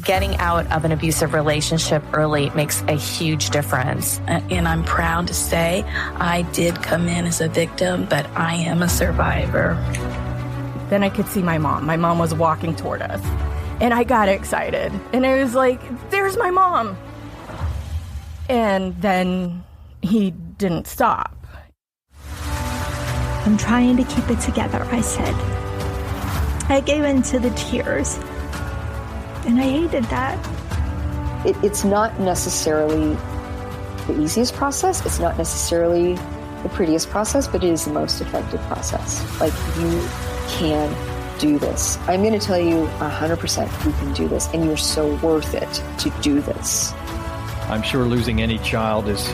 Getting out of an abusive relationship early makes a huge difference. And I'm proud to say I did come in as a victim, but I am a survivor. Then I could see my mom. My mom was walking toward us. And I got excited. And I was like, there's my mom. And then he didn't stop. I'm trying to keep it together, I said. I gave in to the tears. And I hated that. It's not necessarily the easiest process. It's not necessarily the prettiest process, but it is the most effective process. Like, you can do this. I'm going to tell you 100% you can do this, and you're so worth it to do this. I'm sure losing any child is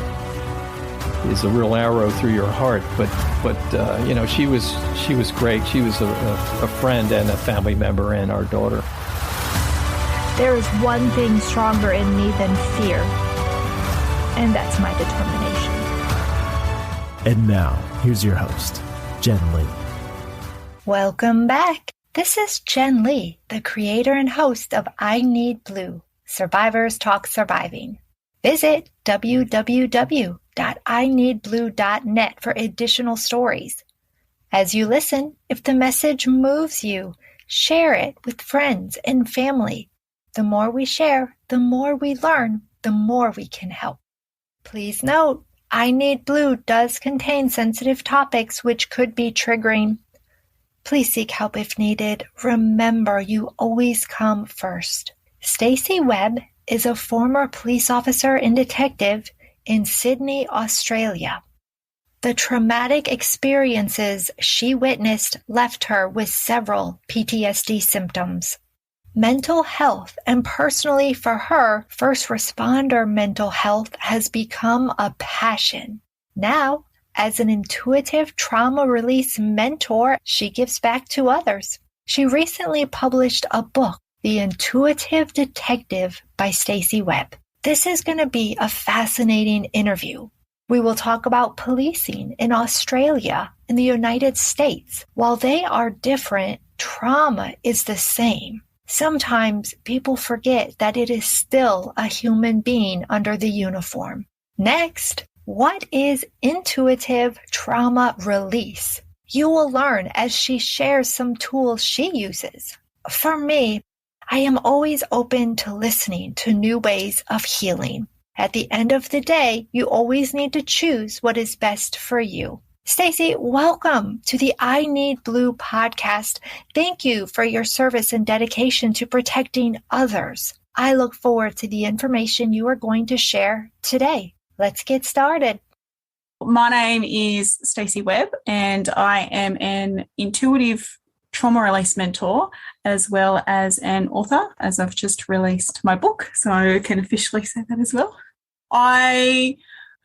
a real arrow through your heart, but you know, she was great. She was a friend and a family member and our daughter. There is one thing stronger in me than fear, and that's my determination. And now, here's your host, Jen Lee. Welcome back. This is Jen Lee, the creator and host of I Need Blue, Survivors Talk Surviving. Visit www.ineedblue.net for additional stories. As you listen, if the message moves you, share it with friends and family. The more we share, the more we learn, the more we can help. Please note, I Need Blue does contain sensitive topics which could be triggering. Please seek help if needed. Remember, you always come first. Stacy Webb is a former police officer and detective in Sydney, Australia. The traumatic experiences she witnessed left her with several PTSD symptoms. Mental health, and personally for her, first responder mental health has become a passion. Now, as an intuitive trauma release mentor, she gives back to others. She recently published a book, The Intuitive Detective by Stacy Webb. This is going to be a fascinating interview. We will talk about policing in Australia and the United States. While they are different, trauma is the same. Sometimes people forget that it is still a human being under the uniform. Next, what is intuitive trauma release? You will learn as she shares some tools she uses. For me, I am always open to listening to new ways of healing. At the end of the day, you always need to choose what is best for you. Stacy, welcome to the I Need Blue podcast. Thank you for your service and dedication to protecting others. I look forward to the information you are going to share today. Let's get started. My name is Stacy Webb, and I am an intuitive trauma release mentor as well as an author, as I've just released my book, so I can officially say that as well. I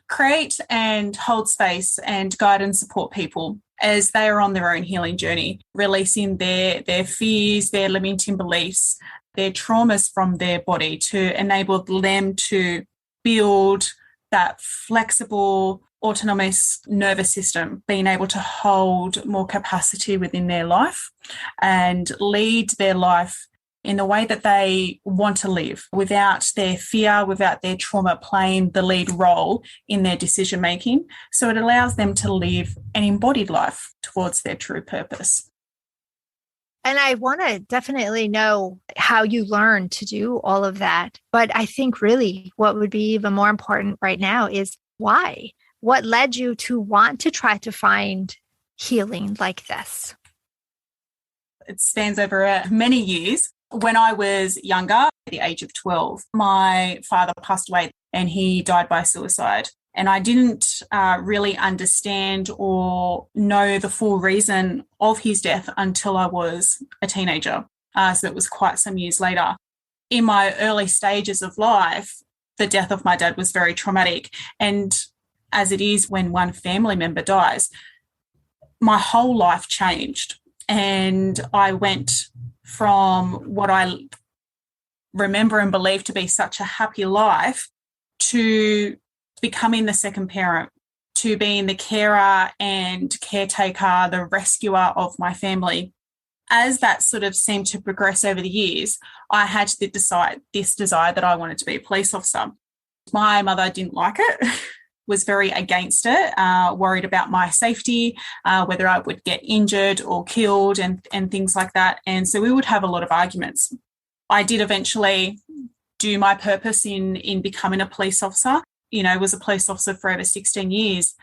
create and hold space and guide and support people as they are on their own healing journey, releasing their fears, their limiting beliefs, their traumas from their body to enable them to build that flexible, autonomous nervous system, being able to hold more capacity within their life and lead their life in the way that they want to live, without their fear, without their trauma playing the lead role in their decision making. So it allows them to live an embodied life towards their true purpose. And I want to definitely know how you learned to do all of that. But I think really what would be even more important right now is why? What led you to want to try to find healing like this? It spans over many years. When I was younger, at the age of 12, my father passed away and he died by suicide. And I didn't really understand or know the full reason of his death until I was a teenager. So it was quite some years later. In my early stages of life, the death of my dad was very traumatic. And as it is when one family member dies, my whole life changed. And I went from what I remember and believe to be such a happy life to becoming the second parent, to being the carer and caretaker, the rescuer of my family. as that sort of seemed to progress over the years, I had this desire that I wanted to be a police officer. My mother didn't like it, was very against it, worried about my safety, whether I would get injured or killed and things like that. And so we would have a lot of arguments. I did eventually do my purpose in becoming a police officer. Was a police officer for over 16 years.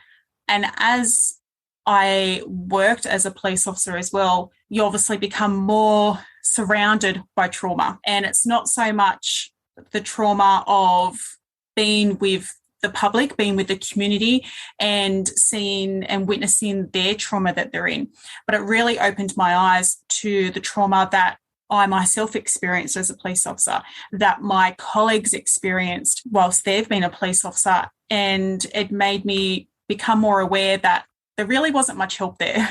And as I worked as a police officer as well, you obviously become more surrounded by trauma. And it's not so much the trauma of being with the public, being with the community and seeing and witnessing their trauma that they're in. But it really opened my eyes to the trauma that I myself experienced as a police officer, that my colleagues experienced whilst they've been a police officer. And it made me become more aware that there really wasn't much help there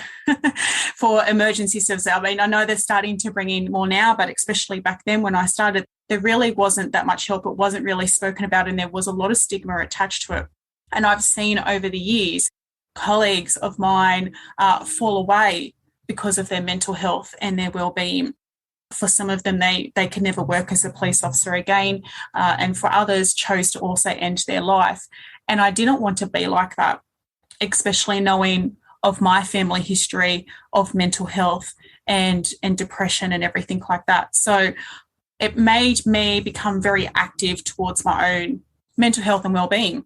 for emergency services. I mean, I know they're starting to bring in more now, but especially back then when I started, there really wasn't that much help. It wasn't really spoken about, and there was a lot of stigma attached to it. And I've seen over the years colleagues of mine fall away because of their mental health and their well-being. For some of them, they could never work as a police officer again, and for others chose to also end their life. And I didn't want to be like that, especially knowing of my family history of mental health and depression and everything like that. So it made me become very active towards my own mental health and well-being,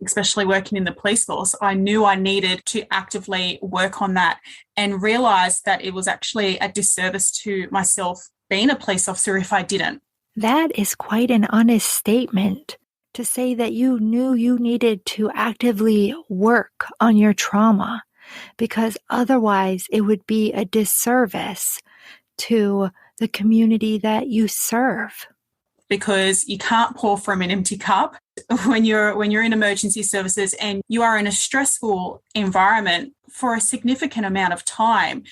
especially working in the police force. I knew I needed to actively work on that and realised that it was actually a disservice to myself being a police officer if I didn't. That is quite an honest statement, to say that you knew you needed to actively work on your trauma, because otherwise it would be a disservice to the community that you serve. Because you can't pour from an empty cup when you're in emergency services and you are in a stressful environment for a significant amount of time.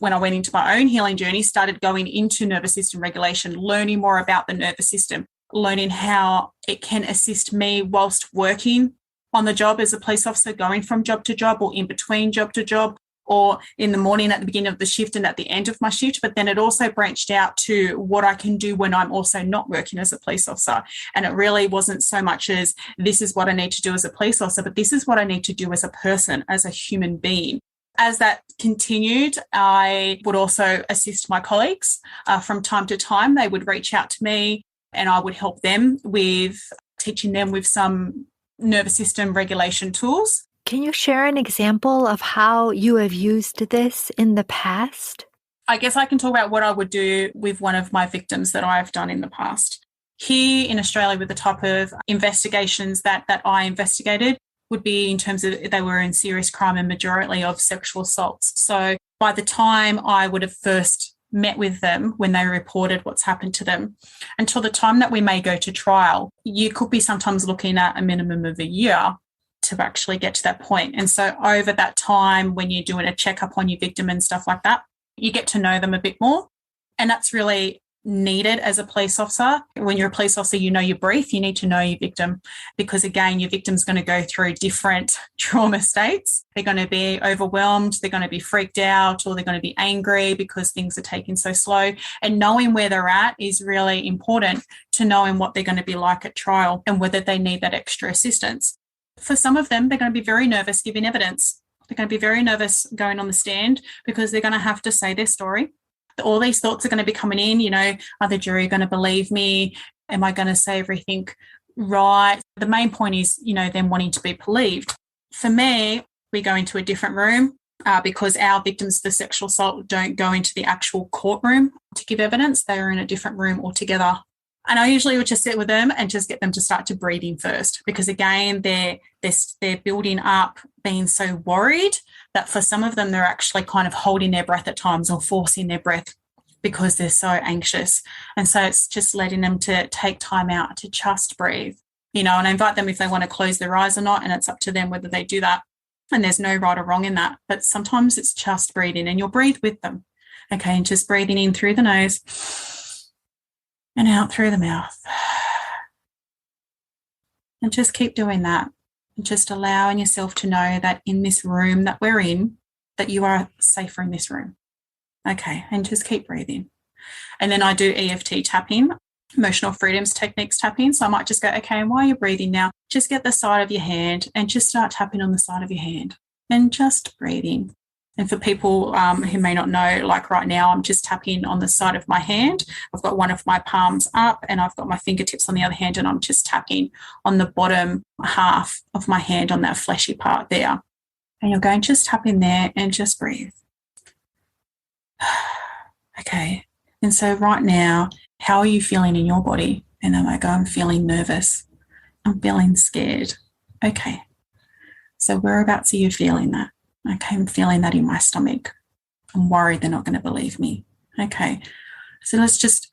When I went into my own healing journey, started going into nervous system regulation, learning more about the nervous system, learning how it can assist me whilst working on the job as a police officer, going from job to job or in between job to job, or in the morning at the beginning of the shift and at the end of my shift. But then it also branched out to what I can do when I'm also not working as a police officer. And it really wasn't so much as this is what I need to do as a police officer, but this is what I need to do as a person, as a human being. As that continued, I would also assist my colleagues. From time to time, they would reach out to me and I would help them with teaching them with some nervous system regulation tools. Can you share an example of how you have used this in the past? I guess I can talk about what I would do with one of my victims that I've done in the past. Here in Australia, with the type of investigations that I investigated, would be in terms of they were in serious crime and majority of sexual assaults. So by the time I would have first met with them when they reported what's happened to them, until the time that we may go to trial, you could be sometimes looking at a minimum of a year to actually get to that point. And so over that time, when you're doing a checkup on your victim and stuff like that, you get to know them a bit more. And that's really needed as a police officer. When you're a police officer, you know your brief, you need to know your victim, because again, your victim's going to go through different trauma states. They're going to be overwhelmed, they're going to be freaked out, or they're going to be angry because things are taking so slow. And knowing where they're at is really important to knowing what they're going to be like at trial and whether they need that extra assistance. For some of them, they're going to be very nervous giving evidence. They're going to be very nervous going on the stand because they're going to have to say their story. All these thoughts are going to be coming in, are the jury going to believe me? Am I going to say everything right? The main point is, them wanting to be believed. For me, we go into a different room because our victims for sexual assault don't go into the actual courtroom to give evidence. They are in a different room altogether. And I usually would just sit with them and just get them to start to breathe in first, because again, they're building up being so worried that for some of them, they're actually kind of holding their breath at times or forcing their breath because they're so anxious. And so it's just letting them to take time out to just breathe, and I invite them if they want to close their eyes or not, and it's up to them whether they do that. And there's no right or wrong in that. But sometimes it's just breathing, and you'll breathe with them. Okay, and just breathing in through the nose and out through the mouth. And just keep doing that. And just allowing yourself to know that in this room that we're in, that you are safer in this room. Okay, and just keep breathing. And then I do EFT tapping, emotional freedoms techniques tapping. So I might just go, okay, and while you're breathing now, just get the side of your hand and just start tapping on the side of your hand and just breathing. And for people who may not know, like right now, I'm just tapping on the side of my hand. I've got one of my palms up and I've got my fingertips on the other hand, and I'm just tapping on the bottom half of my hand on that fleshy part there. And you're going, just tap in there and just breathe. Okay. And so right now, how are you feeling in your body? And then I go, I'm feeling nervous. I'm feeling scared. Okay. So whereabouts are you feeling that? Okay, I'm feeling that in my stomach. I'm worried they're not going to believe me. Okay. So let's just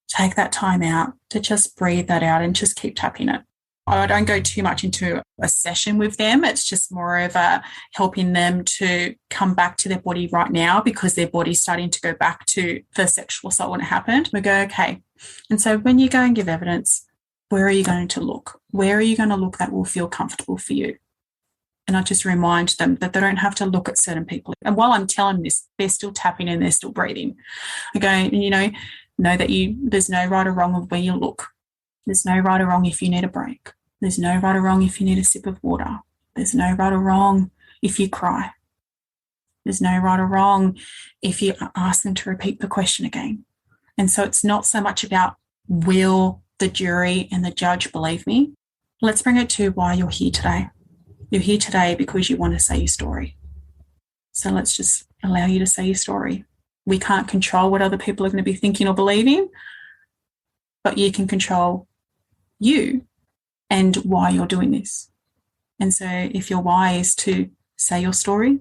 take that time out to just breathe that out and just keep tapping it. I don't go too much into a session with them. It's just more of a helping them to come back to their body right now, because their body's starting to go back to the sexual assault when it happened. We go, okay. And so when you go and give evidence, where are you going to look? Where are you going to look that will feel comfortable for you? And I just remind them that they don't have to look at certain people. And while I'm telling them this, they're still tapping and they're still breathing. I go, know that there's no right or wrong of where you look. There's no right or wrong if you need a break. There's no right or wrong if you need a sip of water. There's no right or wrong if you cry. There's no right or wrong if you ask them to repeat the question again. And so it's not so much about will the jury and the judge believe me. Let's bring it to why you're here today. You're here today because you want to say your story. So let's just allow you to say your story. We can't control what other people are going to be thinking or believing, but you can control you and why you're doing this. And so if your why is to say your story,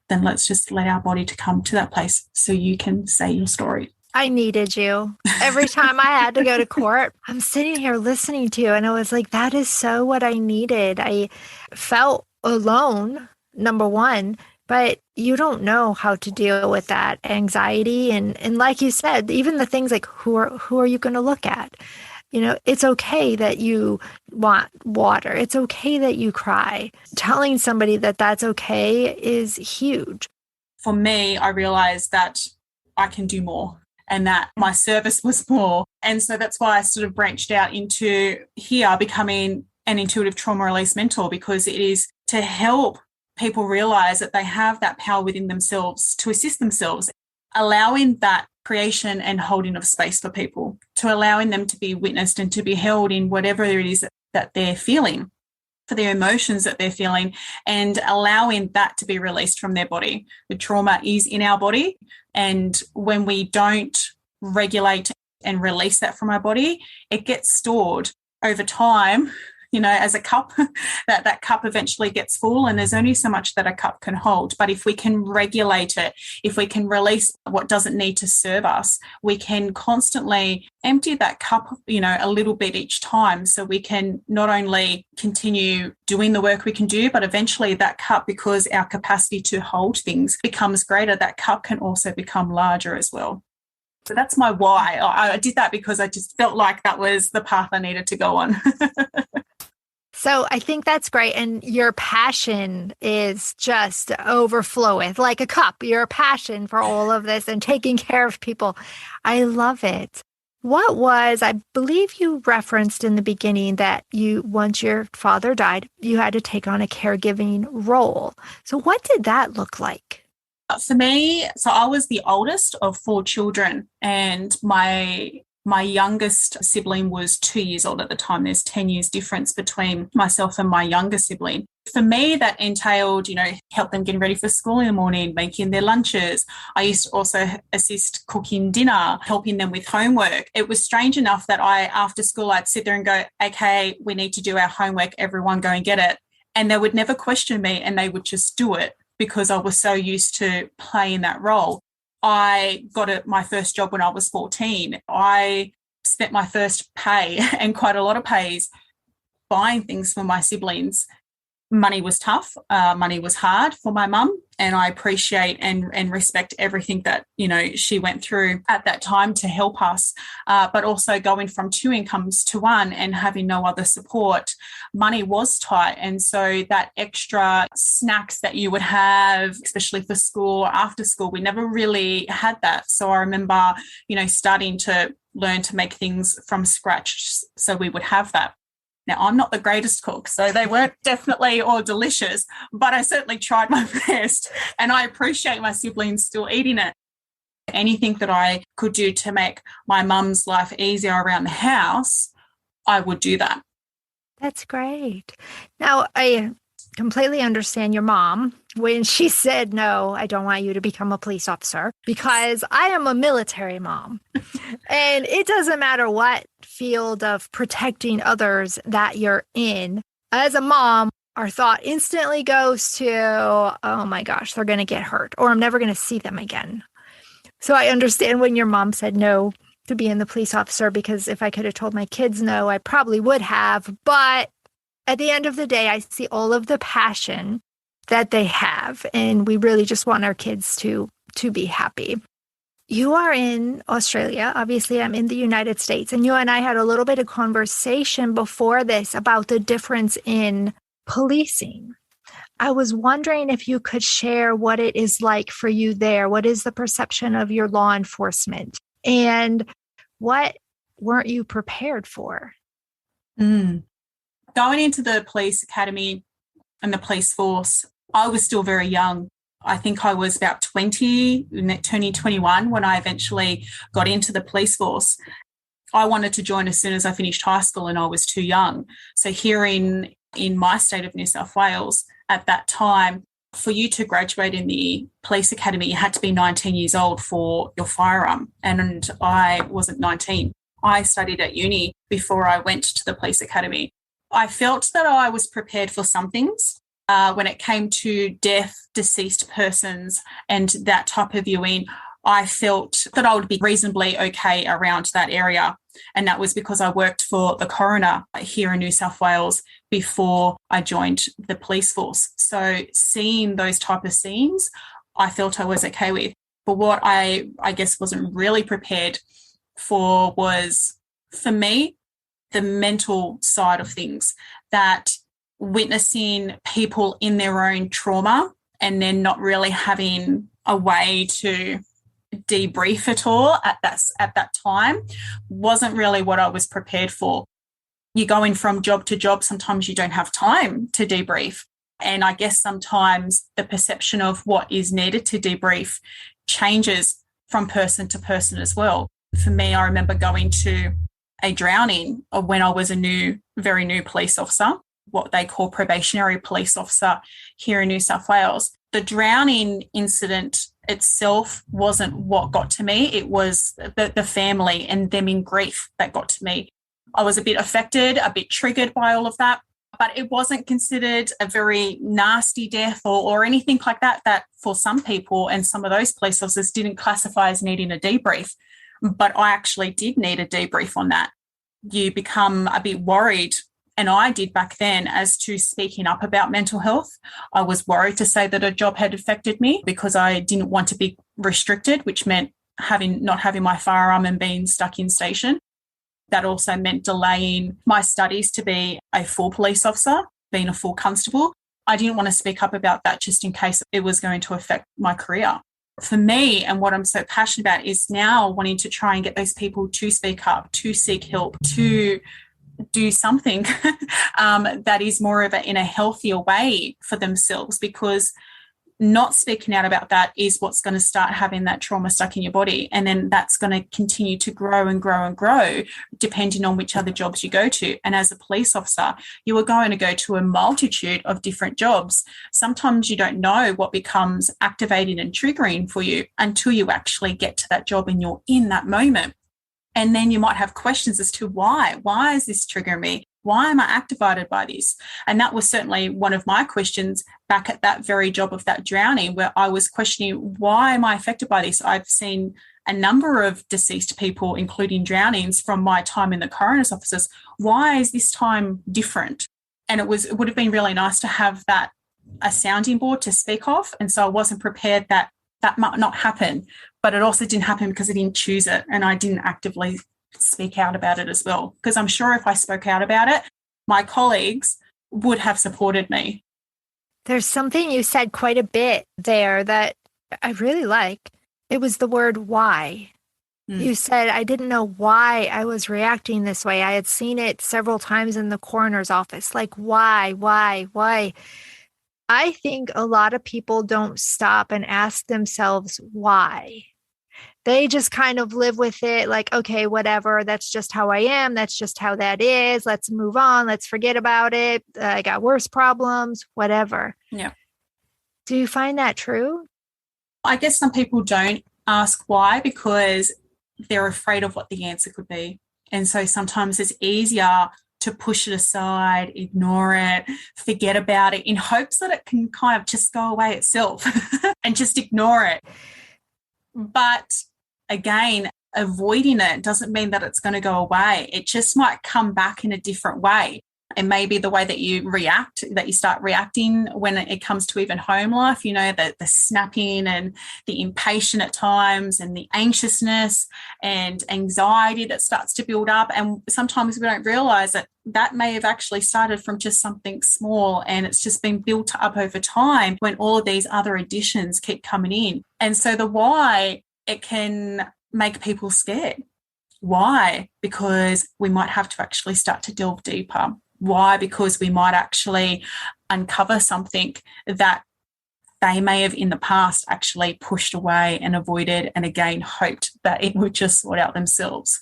then let's just let our body to come to that place so you can say your story. I needed you. Every time I had to go to court, I'm sitting here listening to you, and I was like, that is so what I needed. I felt alone, number one, but you don't know how to deal with that anxiety. And like you said, even the things like, who are you going to look at? It's okay that you want water. It's okay that you cry. Telling somebody that that's okay is huge. For me, I realized that I can do more and that my service was more. And so that's why I sort of branched out into here becoming an intuitive trauma release mentor, because it is to help people realize that they have that power within themselves to assist themselves, allowing that creation and holding of space for people, to allowing them to be witnessed and to be held in whatever it is that they're feeling, for their emotions that they're feeling, and allowing that to be released from their body. The trauma is in our body, and when we don't regulate and release that from our body, it gets stored over time, as a cup, that cup eventually gets full, and there's only so much that a cup can hold. But if we can regulate it, if we can release what doesn't need to serve us, we can constantly empty that cup, a little bit each time, so we can not only continue doing the work we can do, but eventually that cup, because our capacity to hold things becomes greater, that cup can also become larger as well. So that's my why. I did that because I just felt like that was the path I needed to go on. So I think that's great. And your passion is just overflowing like a cup, your passion for all of this and taking care of people. I love it. I believe you referenced in the beginning that once your father died, you had to take on a caregiving role. So what did that look like? For me, so I was the oldest of 4 children, and my youngest sibling was 2 years old at the time. There's 10 years difference between myself and my younger sibling. For me, that entailed, help them getting ready for school in the morning, making their lunches. I used to also assist cooking dinner, helping them with homework. It was strange enough that after school, I'd sit there and go, okay, we need to do our homework. Everyone go and get it. And they would never question me, and they would just do it because I was so used to playing that role. I got my first job when I was 14. I spent my first pay, and quite a lot of pays, buying things for my siblings. money was tough. Money was hard for my mum, and I appreciate and respect everything that, she went through at that time to help us. But also going from 2 incomes to 1 and having no other support, money was tight. And so that extra snacks that you would have, especially for school or after school, we never really had that. So I remember, starting to learn to make things from scratch so we would have that. Now, I'm not the greatest cook, so they weren't definitely all delicious, but I certainly tried my best, and I appreciate my siblings still eating it. Anything that I could do to make my mum's life easier around the house, I would do that. That's great. Now, I completely understand your mom when she said, no, I don't want you to become a police officer, because I am a military mom. And it doesn't matter what field of protecting others that you're in. As a mom, our thought instantly goes to, oh my gosh, they're going to get hurt, or I'm never going to see them again. So I understand when your mom said no to being the police officer, because if I could have told my kids no, I probably would have. But at the end of the day, I see all of the passion that they have, and we really just want our kids to be happy. You are in Australia. Obviously, I'm in the United States, and you and I had a little bit of conversation before this about the difference in policing. I was wondering if you could share what it is like for you there. What is the perception of your law enforcement, and what weren't you prepared for? Going into the police academy and the police force, I was still very young. I think I was about 20, turning 21 when I eventually got into the police force. I wanted to join as soon as I finished high school, and I was too young. So here in my state of New South Wales at that time, for you to graduate in the police academy, you had to be 19 years old for your firearm. And I wasn't 19. I studied at uni before I went to the police academy. I felt that I was prepared for some things. When it came to deaf, deceased persons and that type of viewing, I felt that I would be reasonably okay around that area. And that was because I worked for the coroner here in New South Wales before I joined the police force. So seeing those type of scenes, I felt I was okay with. But what I guess wasn't really prepared for was, for me, the mental side of things, that witnessing people in their own trauma and then not really having a way to debrief it all at that time wasn't really what I was prepared for. You're going from job to job, sometimes you don't have time to debrief. And I guess sometimes the perception of what is needed to debrief changes from person to person as well. For me, I remember going to a drowning when I was a very new police officer, what they call probationary police officer here in New South Wales. The drowning incident itself wasn't what got to me. It was the family and them in grief that got to me. I was a bit affected, a bit triggered by all of that, but it wasn't considered a very nasty death or anything like that, that for some people and some of those police officers didn't classify as needing a debrief. But I actually did need a debrief on that. You become a bit worried, and I did back then, as to speaking up about mental health. I was worried to say that a job had affected me because I didn't want to be restricted, which meant not having my firearm and being stuck in station. That also meant delaying my studies to be a full police officer, being a full constable. I didn't want to speak up about that just in case it was going to affect my career. For me, and what I'm so passionate about, is now wanting to try and get those people to speak up, to seek help, to do something that is more of in a healthier way for themselves, because not speaking out about that is what's going to start having that trauma stuck in your body. And then that's going to continue to grow and grow and grow, depending on which other jobs you go to. And as a police officer, you are going to go to a multitude of different jobs. Sometimes you don't know what becomes activating and triggering for you until you actually get to that job and you're in that moment. And then you might have questions as to why. Why is this triggering me? Why am I activated by this? And that was certainly one of my questions back at that very job of that drowning, where I was questioning, why am I affected by this? I've seen a number of deceased people, including drownings, from my time in the coroner's offices. Why is this time different? And it would have been really nice to have a sounding board to speak off. And so I wasn't prepared that might not happen, but it also didn't happen because I didn't choose it and I didn't actively speak out about it as well. Because I'm sure if I spoke out about it, my colleagues would have supported me. There's something you said quite a bit there that I really like. It was the word why. You said, I didn't know why I was reacting this way. I had seen it several times in the coroner's office. Like, why? I think a lot of people don't stop and ask themselves why. They just kind of live with it like, okay, whatever. That's just how I am. That's just how that is. Let's move on. Let's forget about it. I got worse problems, whatever. Yeah. Do you find that true? I guess some people don't ask why because they're afraid of what the answer could be. And so sometimes it's easier to push it aside, ignore it, forget about it in hopes that it can kind of just go away itself and just ignore it. But again, avoiding it doesn't mean that it's going to go away. It just might come back in a different way. And maybe the way that you react, that you start reacting when it comes to even home life, the snapping and the impatient at times and the anxiousness and anxiety that starts to build up. And sometimes we don't realize that may have actually started from just something small and it's just been built up over time when all of these other additions keep coming in. And so the why, it can make people scared. Why? Because we might have to actually start to delve deeper. Why? Because we might actually uncover something that they may have in the past actually pushed away and avoided and again hoped that it would just sort out themselves.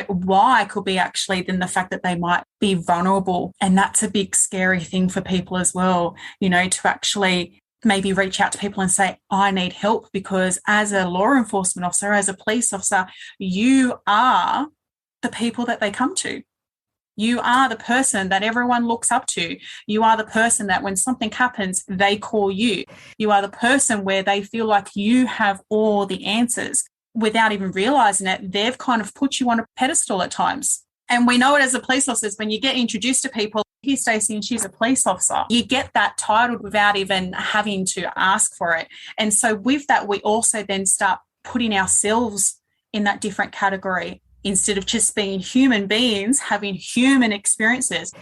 Why could be actually then the fact that they might be vulnerable. And that's a big scary thing for people as well, to actually maybe reach out to people and say, I need help, because as a law enforcement officer, as a police officer, you are the people that they come to. You are the person that everyone looks up to. You are the person that when something happens, they call you. You are the person where they feel like you have all the answers. Without even realizing it, they've kind of put you on a pedestal at times. And we know it as a police officer, when you get introduced to people, here's Stacey and she's a police officer, you get that title without even having to ask for it. And so with that, we also then start putting ourselves in that different category. Instead of just being human beings, having human experiences,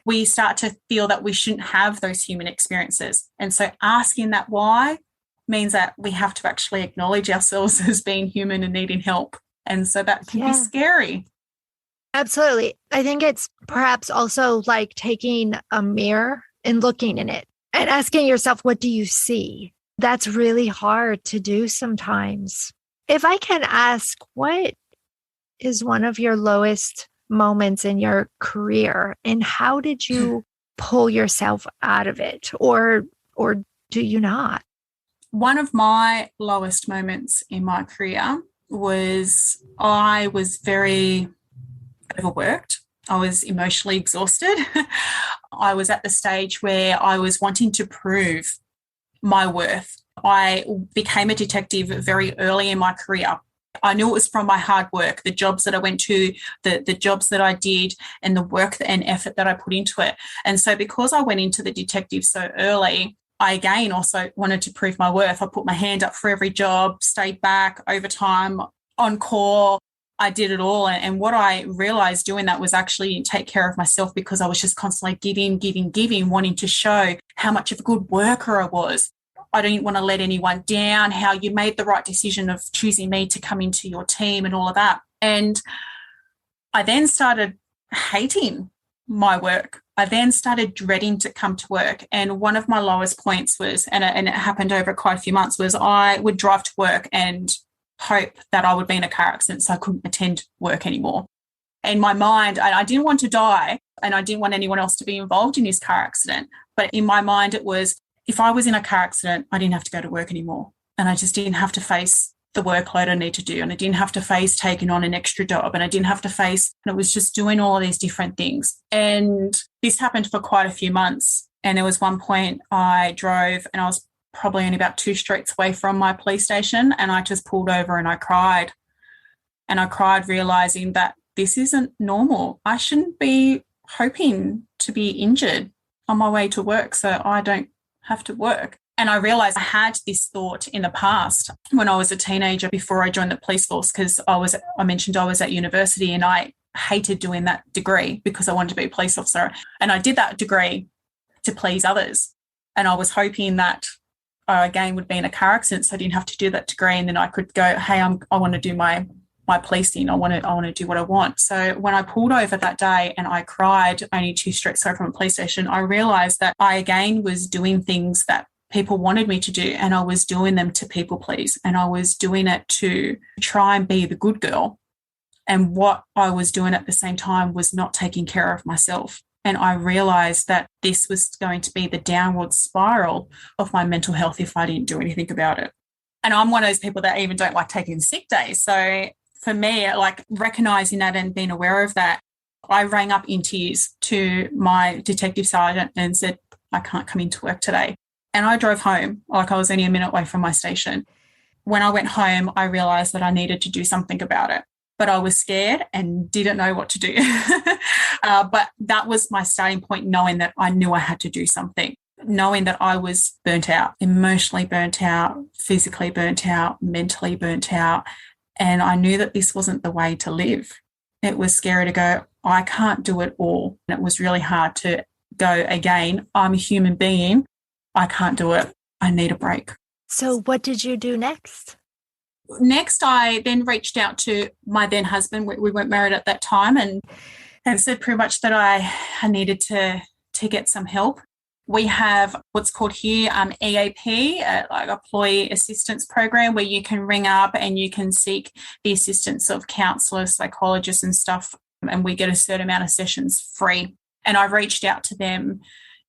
we start to feel that we shouldn't have those human experiences. And so asking that why means that we have to actually acknowledge ourselves as being human and needing help. And so that can be scary. Absolutely. I think it's perhaps also like taking a mirror and looking in it and asking yourself, what do you see? That's really hard to do sometimes. If I can ask, what is one of your lowest moments in your career, and how did you pull yourself out of it, or do you not? One of my lowest moments in my career was I was very overworked. I was emotionally exhausted. I was at the stage where I was wanting to prove my worth. I became a detective very early in my career. I knew it was from my hard work, the jobs that I went to, the jobs that I did, and the work and effort that I put into it. And so because I went into the detective so early, I again also wanted to prove my worth. I put my hand up for every job, stayed back, overtime, on call. I did it all. And what I realized doing that was actually take care of myself, because I was just constantly giving, wanting to show how much of a good worker I was. I didn't want to let anyone down, how you made the right decision of choosing me to come into your team and all of that. And I then started hating my work. I then started dreading to come to work. And one of my lowest points was, and it happened over quite a few months, was I would drive to work and hope that I would be in a car accident so I couldn't attend work anymore. In my mind, I didn't want to die and I didn't want anyone else to be involved in this car accident. But in my mind, it was, if I was in a car accident, I didn't have to go to work anymore. And I just didn't have to face the workload I need to do. And I didn't have to face taking on an extra job. And I didn't have to face, and it was just doing all of these different things. And this happened for quite a few months. And there was one point I drove and I was probably only about 2 streets away from my police station. And I just pulled over and I cried. And I cried realizing that this isn't normal. I shouldn't be hoping to be injured on my way to work so I don't have to work. And I realized I had this thought in the past when I was a teenager before I joined the police force, because I mentioned I was at university and I hated doing that degree because I wanted to be a police officer. And I did that degree to please others. And I was hoping that I again would be in a car accident so I didn't have to do that degree, and then I could go, hey, I want to do my policing. I want to do what I want. So when I pulled over that day and I cried only 2 streets away from a police station, I realized that I again was doing things that people wanted me to do, and I was doing them to people please, and I was doing it to try and be the good girl. And what I was doing at the same time was not taking care of myself. And I realized that this was going to be the downward spiral of my mental health if I didn't do anything about it. And I'm one of those people that even don't like taking sick days. So for me, like recognizing that and being aware of that, I rang up in tears to my detective sergeant and said, I can't come into work today. And I drove home, like I was only a minute away from my station. When I went home, I realized that I needed to do something about it, but I was scared and didn't know what to do. But that was my starting point, knowing that I knew I had to do something, knowing that I was burnt out, emotionally burnt out, physically burnt out, mentally burnt out. And I knew that this wasn't the way to live. It was scary to go, I can't do it all. And it was really hard to go, again, I'm a human being. I can't do it. I need a break. So what did you do next? Next, I then reached out to my then husband. We weren't married at that time, and said pretty much that I needed to get some help. We have what's called here EAP, like Employee Assistance Program, where you can ring up and you can seek the assistance of counsellors, psychologists and stuff, and we get a certain amount of sessions free. And I reached out to them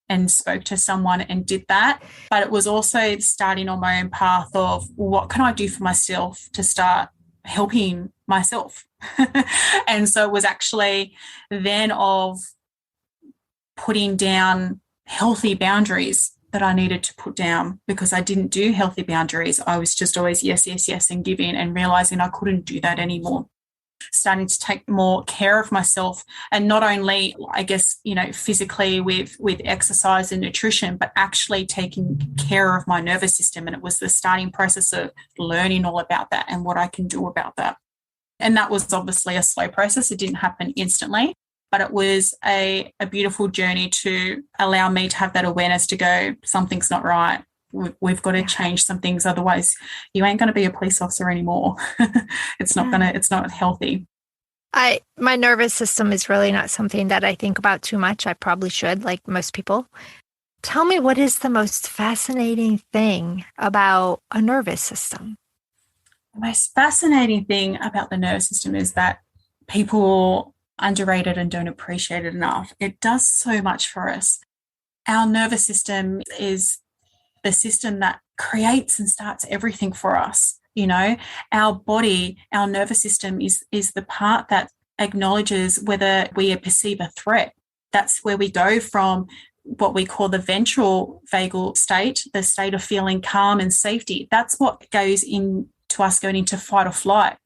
and spoke to someone and did that. But it was also starting on my own path of, well, what can I do for myself to start helping myself? And so it was actually then of putting down healthy boundaries that I needed to put down, because I didn't do healthy boundaries. I was just always yes, yes, yes, and giving, and realizing I couldn't do that anymore. Starting to take more care of myself, and not only, I guess, physically with exercise and nutrition, but actually taking care of my nervous system. And it was the starting process of learning all about that and what I can do about that. And that was obviously a slow process. It didn't happen instantly, but it was a beautiful journey to allow me to have that awareness to go, something's not right. We've got to change some things. Otherwise, you ain't going to be a police officer anymore. It's not healthy. My nervous system is really not something that I think about too much. I probably should, like most people. Tell me, what is the most fascinating thing about a nervous system? The most fascinating thing about the nervous system is that people underrate it and don't appreciate it enough. It does so much for us. Our nervous system is the system that creates and starts everything for us. Our body, our nervous system is the part that acknowledges whether we perceive a threat. That's where we go from what we call the ventral vagal state, the state of feeling calm and safety. That's what goes into us going into fight or flight.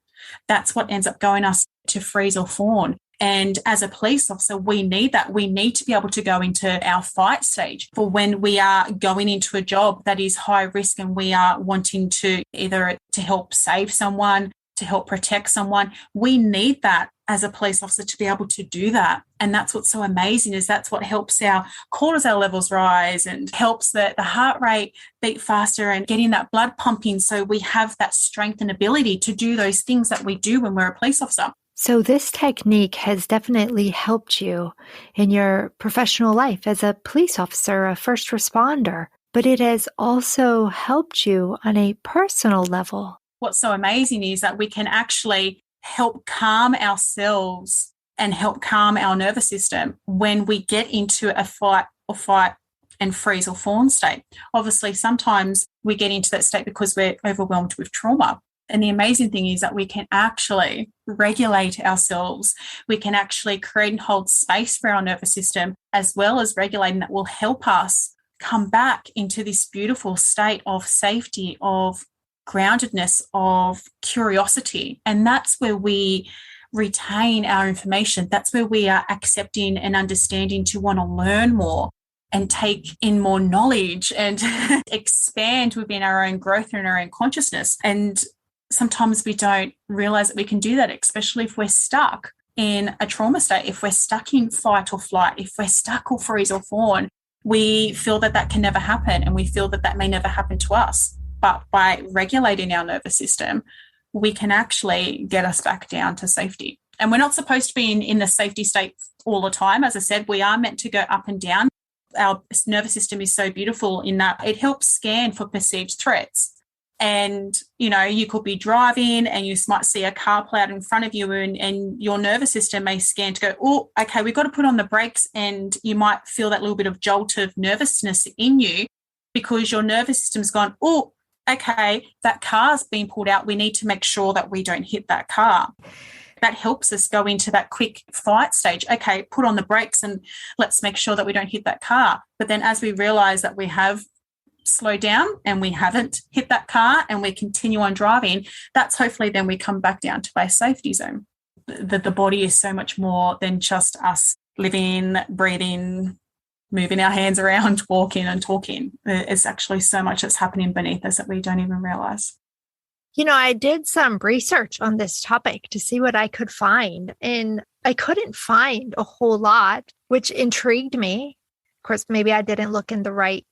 That's what ends up going us to freeze or fawn. And as a police officer, we need that. We need to be able to go into our fight stage for when we are going into a job that is high risk and we are wanting to either to help save someone, to help protect someone. We need that as a police officer to be able to do that. And that's what's so amazing, is that's what helps our cortisol levels rise and helps the heart rate beat faster and getting that blood pumping, so we have that strength and ability to do those things that we do when we're a police officer. So this technique has definitely helped you in your professional life as a police officer, a first responder, but it has also helped you on a personal level. What's so amazing is that we can actually help calm ourselves and help calm our nervous system when we get into a fight and freeze or fawn state. Obviously, sometimes we get into that state because we're overwhelmed with trauma. And the amazing thing is that we can actually regulate ourselves. We can actually create and hold space for our nervous system, as well as regulating, that will help us come back into this beautiful state of safety, of groundedness, of curiosity. And that's where we retain our information. That's where we are accepting and understanding to want to learn more and take in more knowledge and expand within our own growth and our own consciousness. And sometimes we don't realize that we can do that, especially if we're stuck in a trauma state, if we're stuck in fight or flight, if we're stuck or freeze or fawn. We feel that that can never happen, and we feel that that may never happen to us. But by regulating our nervous system, we can actually get us back down to safety. And we're not supposed to be in the safety state all the time. As I said, we are meant to go up and down. Our nervous system is so beautiful in that it helps scan for perceived threats. And, you know, you could be driving and you might see a car pull out in front of you, and your nervous system may scan to go, oh, okay, we've got to put on the brakes. And you might feel that little bit of jolt of nervousness in you because your nervous system's gone, oh, okay, that car's been pulled out. We need to make sure that we don't hit that car. That helps us go into that quick fight stage. Okay, put on the brakes and let's make sure that we don't hit that car. But then as we realize that we have slow down and we haven't hit that car and we continue on driving, that's hopefully then we come back down to a safety zone. The body is so much more than just us living, breathing, moving our hands around, walking and talking. It's actually so much that's happening beneath us that we don't even realize. You know, I did some research on this topic to see what I could find, and I couldn't find a whole lot, which intrigued me. Of course, maybe I didn't look in the right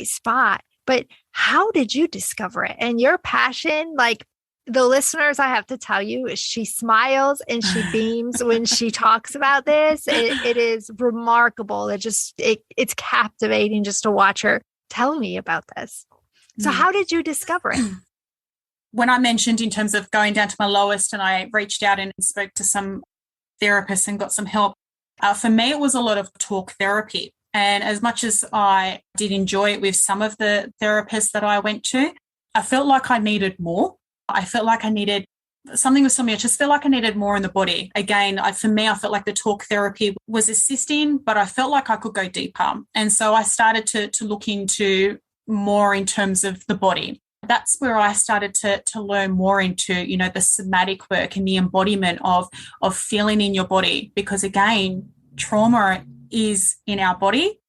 spot, but how did you discover it? And your passion, like the listeners, I have to tell you, she smiles and she beams when she talks about this. It is remarkable. It's captivating just to watch her tell me about this. So how did you discover it? When I mentioned in terms of going down to my lowest, and I reached out and spoke to some therapists and got some help, for me, it was a lot of talk therapy. And as much as I did enjoy it with some of the therapists that I went to, I felt like I needed more. I felt like I needed something with something. I just felt like I needed more in the body. Again, for me, I felt like the talk therapy was assisting, but I felt like I could go deeper. And so I started to look into more in terms of the body. That's where I started to learn more into, you know, the somatic work and the embodiment of feeling in your body. Because again, trauma is in our body,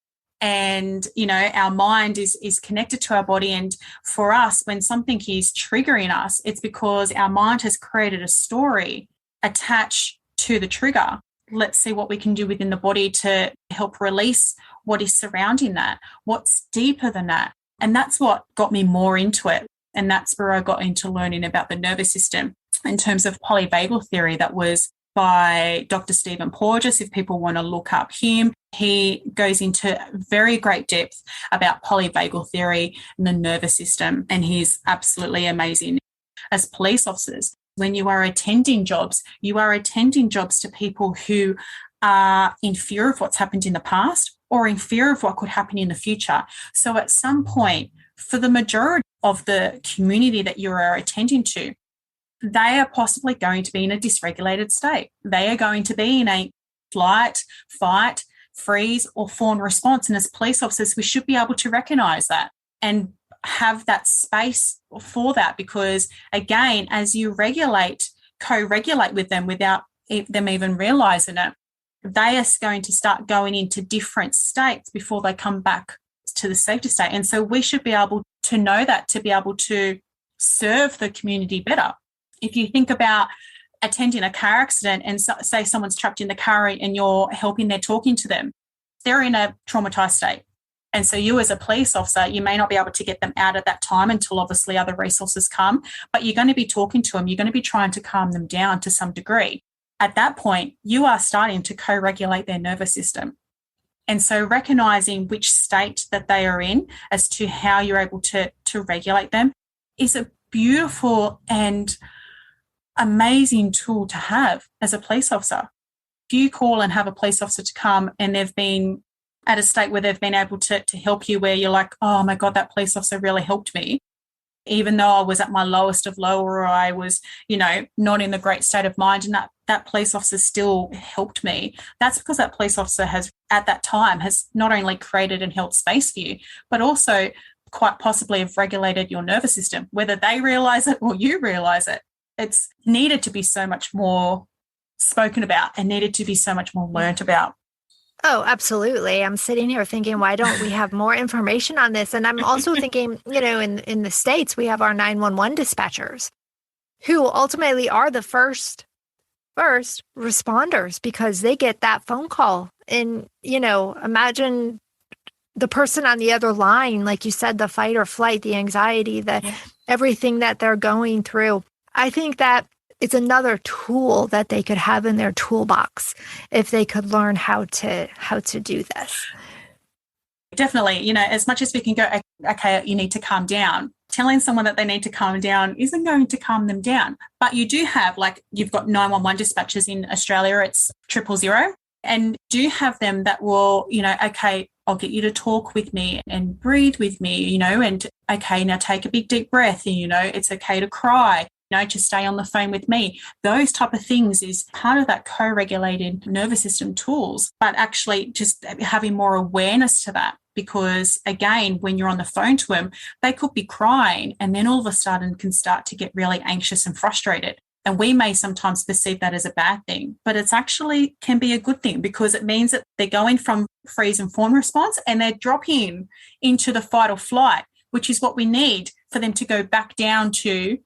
and, you know, our mind is connected to our body. And for us, when something is triggering us, it's because our mind has created a story attached to the trigger. Let's see what we can do within the body to help release what is surrounding that, what's deeper than that. And that's what got me more into it. And that's where I got into learning about the nervous system in terms of polyvagal theory. That was by Dr. Stephen Porges. If people want to look up him, he goes into very great depth about polyvagal theory and the nervous system. And he's absolutely amazing. As police officers, when you are attending jobs, you are attending jobs to people who are in fear of what's happened in the past or in fear of what could happen in the future. So at some point, for the majority of the community that you are attending to, they are possibly going to be in a dysregulated state. They are going to be in a flight, fight, freeze, or fawn response. And as police officers, we should be able to recognize that and have that space for that, because again, as you co-regulate with them without them even realizing it, they are going to start going into different states before they come back to the safety state. And so we should be able to know that, to be able to serve the community better. If you think about attending a car accident and say someone's trapped in the car and you're helping, they're talking to them, they're in a traumatized state. And so you as a police officer, you may not be able to get them out at that time until obviously other resources come, but you're going to be talking to them. You're going to be trying to calm them down to some degree. At that point, you are starting to co-regulate their nervous system. And so recognizing which state that they are in as to how you're able to regulate them is a beautiful and amazing tool to have as a police officer. If you call and have a police officer to come and they've been at a state where they've been able to help you, where you're like, oh my God, that police officer really helped me, even though I was at my lowest of low, or I was, not in the great state of mind, and that police officer still helped me. That's because that police officer has, at that time, has not only created and held space for you, but also quite possibly have regulated your nervous system, whether they realize it or you realize it. It's needed to be so much more spoken about and needed to be so much more learnt about. Oh, absolutely. I'm sitting here thinking, why don't we have more information on this? And I'm also thinking, in the States, we have our 911 dispatchers who ultimately are the first responders because they get that phone call. And, imagine the person on the other line, like you said, the fight or flight, the anxiety, everything that they're going through. I think that it's another tool that they could have in their toolbox if they could learn how to do this. Definitely, as much as we can go, okay, you need to calm down. Telling someone that they need to calm down isn't going to calm them down. But you do have, you've got 911 dispatchers in Australia, it's 000, and do have them that will, okay, I'll get you to talk with me and breathe with me, and okay, now take a big deep breath, and, it's okay to cry. To stay on the phone with me. Those type of things is part of that co-regulated nervous system tools, but actually just having more awareness to that. Because again, when you're on the phone to them, they could be crying and then all of a sudden can start to get really anxious and frustrated. And we may sometimes perceive that as a bad thing, but it's actually can be a good thing because it means that they're going from freeze and fawn response and they're dropping into the fight or flight, which is what we need for them to go back down to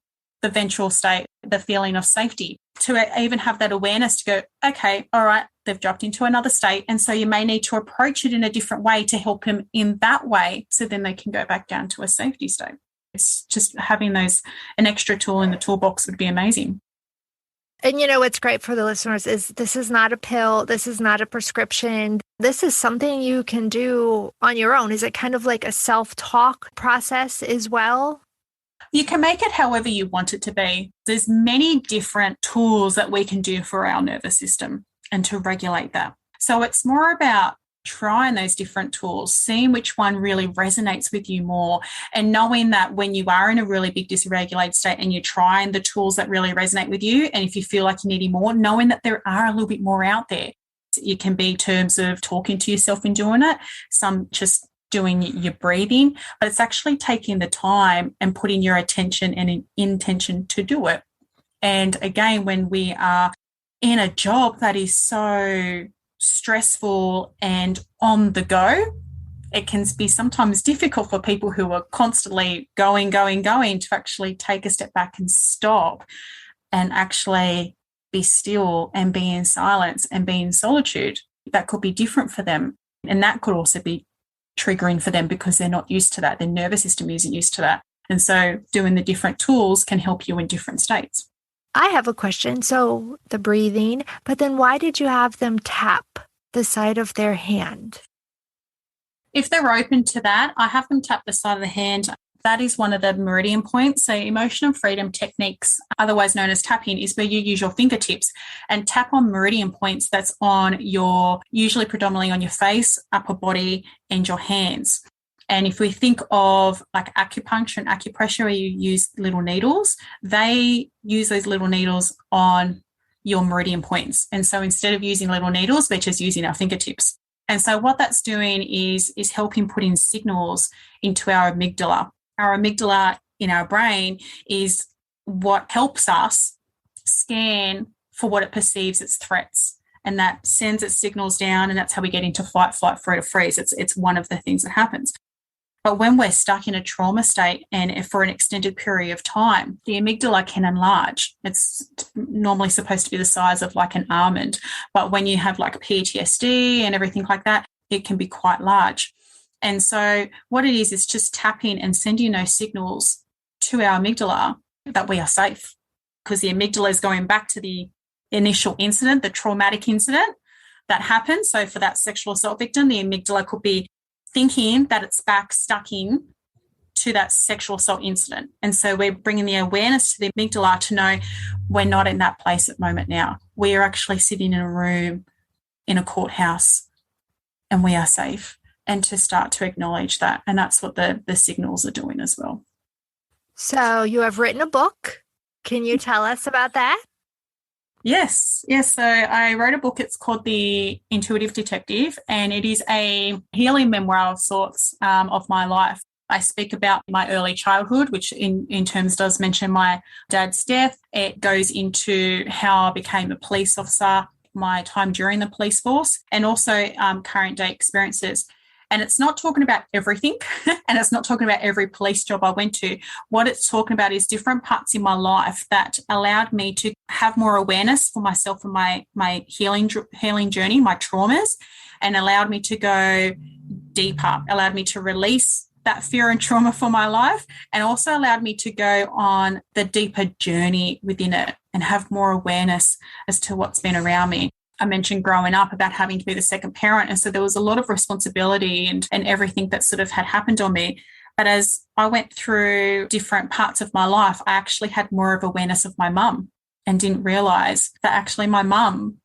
the ventral state, the feeling of safety, to even have that awareness to go, okay, all right, they've dropped into another state. And so you may need to approach it in a different way to help them in that way. So then they can go back down to a safety state. It's just having an extra tool in the toolbox would be amazing. And what's great for the listeners is this is not a pill. This is not a prescription. This is something you can do on your own. Is it kind of like a self-talk process as well? You can make it however you want it to be. There's many different tools that we can do for our nervous system and to regulate that. So it's more about trying those different tools, seeing which one really resonates with you more, and knowing that when you are in a really big dysregulated state and you're trying the tools that really resonate with you, and if you feel like you need more, knowing that there are a little bit more out there. It can be in terms of talking to yourself and doing it, some just doing your breathing, but it's actually taking the time and putting your attention and intention to do it. And again, when we are in a job that is so stressful and on the go, it can be sometimes difficult for people who are constantly going to actually take a step back and stop and actually be still and be in silence and be in solitude. That could be different for them. And that could also be triggering for them because they're not used to that. Their nervous system isn't used to that. And so doing the different tools can help you in different states. I have a question. So the breathing, but then why did you have them tap the side of their hand? If they're open to that, I have them tap the side of the hand. That is one of the meridian points. So emotional freedom techniques, otherwise known as tapping, is where you use your fingertips and tap on meridian points that's usually predominantly on your face, upper body, and your hands. And if we think of like acupuncture and acupressure where you use little needles, they use those little needles on your meridian points. And so instead of using little needles, we're just using our fingertips. And so what that's doing is helping put in signals into our amygdala. Our amygdala in our brain is what helps us scan for what it perceives as threats. And that sends its signals down, and that's how we get into fight, flight, freeze. It's one of the things that happens. But when we're stuck in a trauma state and for an extended period of time, the amygdala can enlarge. It's normally supposed to be the size of like an almond. But when you have like PTSD and everything like that, it can be quite large. And so what it is just tapping and sending those signals to our amygdala that we are safe, because the amygdala is going back to the initial incident, the traumatic incident that happened. So for that sexual assault victim, the amygdala could be thinking that it's back stuck in to that sexual assault incident. And so we're bringing the awareness to the amygdala to know we're not in that place at the moment now. We are actually sitting in a room in a courthouse and we are safe, and to start to acknowledge that. And that's what the signals are doing as well. So you have written a book. Can you tell us about that? Yes. So I wrote a book. It's called The Intuitive Detective, and it is a healing memoir of sorts of my life. I speak about my early childhood, which in terms does mention my dad's death. It goes into how I became a police officer, my time during the police force, and also current day experiences. And it's not talking about everything, and it's not talking about every police job I went to. What it's talking about is different parts in my life that allowed me to have more awareness for myself and my healing journey, my traumas, and allowed me to go deeper, allowed me to release that fear and trauma for my life, and also allowed me to go on the deeper journey within it and have more awareness as to what's been around me. I mentioned growing up about having to be the second parent. And so there was a lot of responsibility and everything that sort of had happened on me. But as I went through different parts of my life, I actually had more of awareness of my mum and didn't realise that actually my mum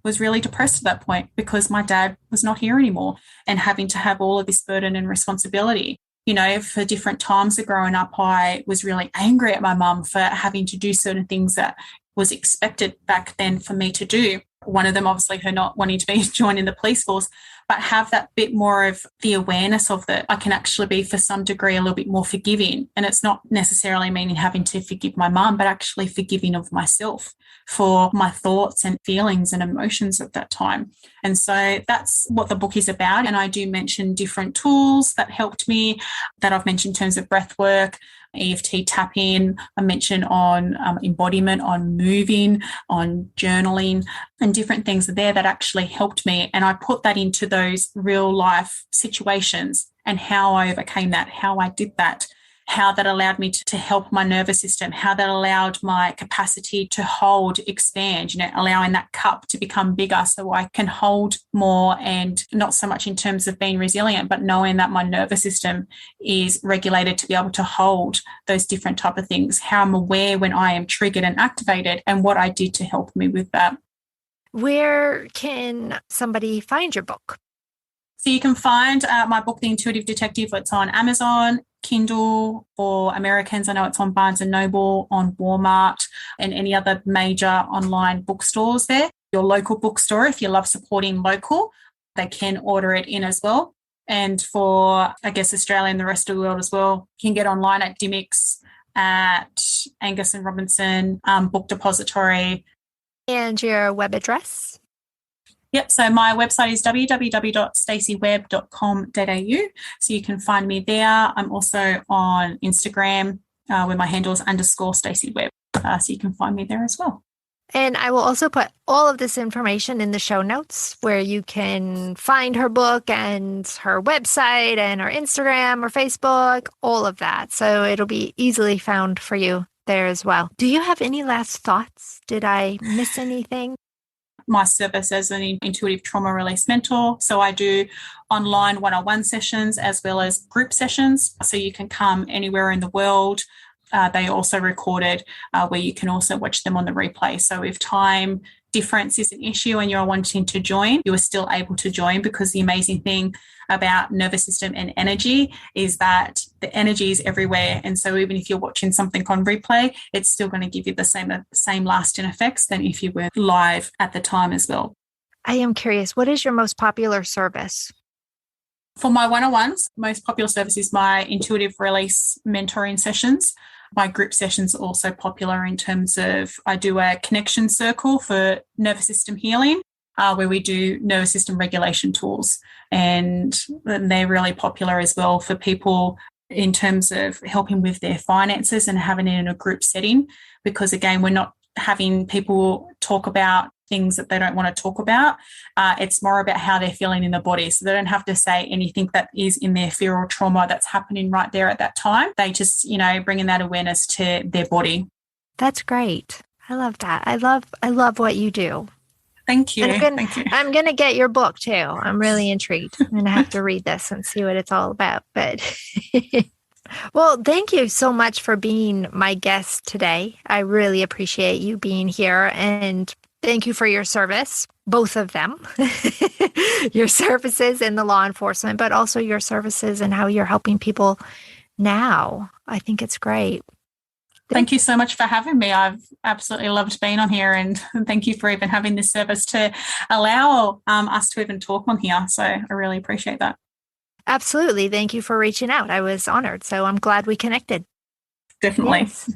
was really depressed at that point because my dad was not here anymore and having to have all of this burden and responsibility. You know, for different times of growing up, I was really angry at my mum for having to do certain things that was expected back then for me to do. One of them, obviously, her not wanting to be joining the police force, but have that bit more of the awareness of that I can actually be, for some degree, a little bit more forgiving. And it's not necessarily meaning having to forgive my mum, but actually forgiving of myself for my thoughts and feelings and emotions at that time. And so that's what the book is about. And I do mention different tools that helped me that I've mentioned in terms of breath work, EFT tapping, I mentioned on embodiment, on moving, on journaling, and different things there that actually helped me. And I put that into those real life situations and how I overcame that, how I did that, how that allowed me to help my nervous system, how that allowed my capacity to hold, expand, you know, allowing that cup to become bigger so I can hold more, and not so much in terms of being resilient, but knowing that my nervous system is regulated to be able to hold those different type of things, how I'm aware when I am triggered and activated, and what I did to help me with that. Where can somebody find your book? So you can find my book, The Intuitive Detective. It's on Amazon, Kindle for Americans. I know it's on Barnes & Noble, on Walmart, and any other major online bookstores there. Your local bookstore, if you love supporting local, they can order it in as well. And for, I guess, Australia and the rest of the world as well, you can get online at Dimmicks, at Angus and Robinson Book Depository. And your web address? Yep, so my website is www.stacywebb.com.au. So you can find me there. I'm also on Instagram where my handle is _Stacy Webb. So you can find me there as well. And I will also put all of this information in the show notes where you can find her book and her website and her Instagram or Facebook, all of that. So it'll be easily found for you there as well. Do you have any last thoughts? Did I miss anything? My service as an intuitive trauma release mentor. So I do online one-on-one sessions as well as group sessions. So you can come anywhere in the world. They are also recorded where you can also watch them on the replay. So if time difference is an issue and you're wanting to join, you are still able to join, because the amazing thing about nervous system and energy is that the energy is everywhere. And so even if you're watching something on replay, it's still going to give you the same lasting effects than if you were live at the time as well. I am curious, what is your most popular service? For my one-on-ones, most popular service is my intuitive release mentoring sessions. My group sessions are also popular in terms of, I do a connection circle for nervous system healing, where we do nervous system regulation tools. And they're really popular as well for people in terms of helping with their finances and having it in a group setting. Because again, we're not having people talk about things that they don't want to talk about. It's more about how they're feeling in the body. So they don't have to say anything that is in their fear or trauma that's happening right there at that time. They just, bringing that awareness to their body. That's great. I love that. I love what you do. Thank you. Thank you. I'm going to get your book too. I'm really intrigued. I'm going to have to read this and see what it's all about. But well, thank you so much for being my guest today. I really appreciate you being here, and thank you for your service, both of them, your services in the law enforcement, but also your services and how you're helping people now. I think it's great. Thank you so much for having me. I've absolutely loved being on here, and thank you for even having this service to allow us to even talk on here. So I really appreciate that. Absolutely. Thank you for reaching out. I was honored. So I'm glad we connected. Definitely. Yes.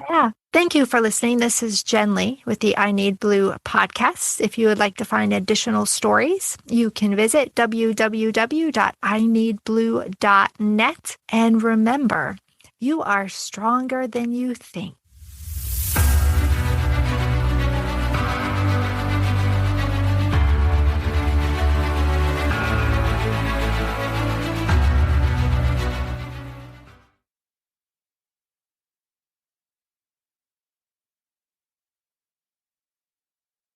Yeah. Thank you for listening. This is Jen Lee with the I Need Blue podcast. If you would like to find additional stories, you can visit www.ineedblue.net. And remember, you are stronger than you think.